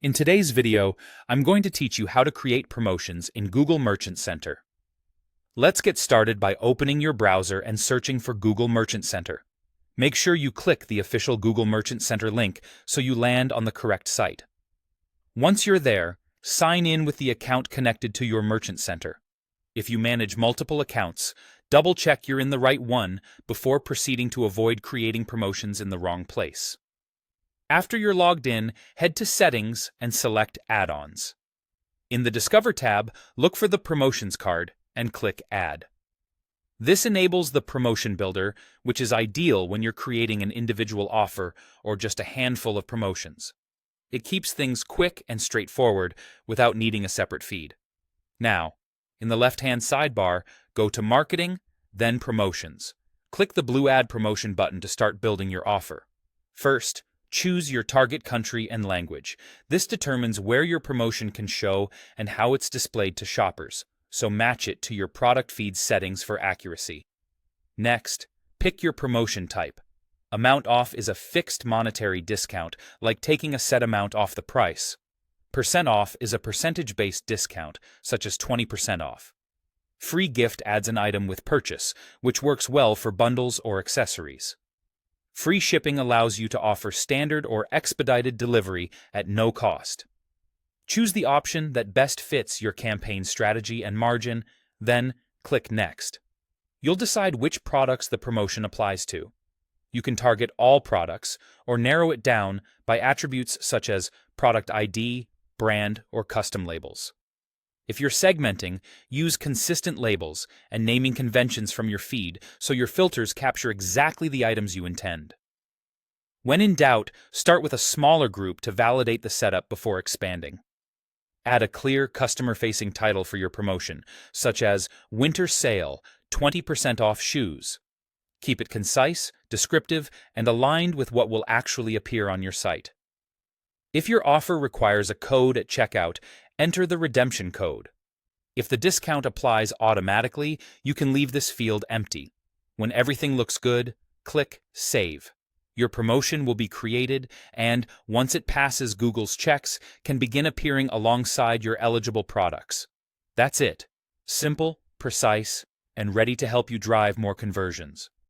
In today's video, I'm going to teach you how to create promotions in Google Merchant Center. Let's get started by opening your browser and searching for Google Merchant Center. Make sure you click the official Google Merchant Center link so you land on the correct site. Once you're there, sign in with the account connected to your Merchant Center. If you manage multiple accounts, double-check you're in the right one before proceeding to avoid creating promotions in the wrong place. After you're logged in, head to Settings and select Add-ons. In the Discover tab, look for the Promotions card and click Add. This enables the Promotion Builder, which is ideal when you're creating an individual offer or just a handful of promotions. It keeps things quick and straightforward without needing a separate feed. Now, in the left-hand sidebar, go to Marketing, then Promotions. Click the blue Add Promotion button to start building your offer. First, choose your target country and language. This determines where your promotion can show and how it's displayed to shoppers, so match it to your product feed settings for accuracy. Next, pick your promotion type. Amount off is a fixed monetary discount, like taking a set amount off the price. Percent off is a percentage-based discount, such as 20% off. Free gift adds an item with purchase, which works well for bundles or accessories. Free shipping allows you to offer standard or expedited delivery at no cost. Choose the option that best fits your campaign strategy and margin, then click Next. You'll decide which products the promotion applies to. You can target all products or narrow it down by attributes such as product ID, brand, or custom labels. If you're segmenting, use consistent labels and naming conventions from your feed so your filters capture exactly the items you intend. When in doubt, start with a smaller group to validate the setup before expanding. Add a clear customer-facing title for your promotion, such as Winter Sale, 20% off shoes. Keep it concise, descriptive, and aligned with what will actually appear on your site. If your offer requires a code at checkout, enter the redemption code. If the discount applies automatically, you can leave this field empty. When everything looks good, click Save. Your promotion will be created and, once it passes Google's checks, can begin appearing alongside your eligible products. That's it. Simple, precise, and ready to help you drive more conversions.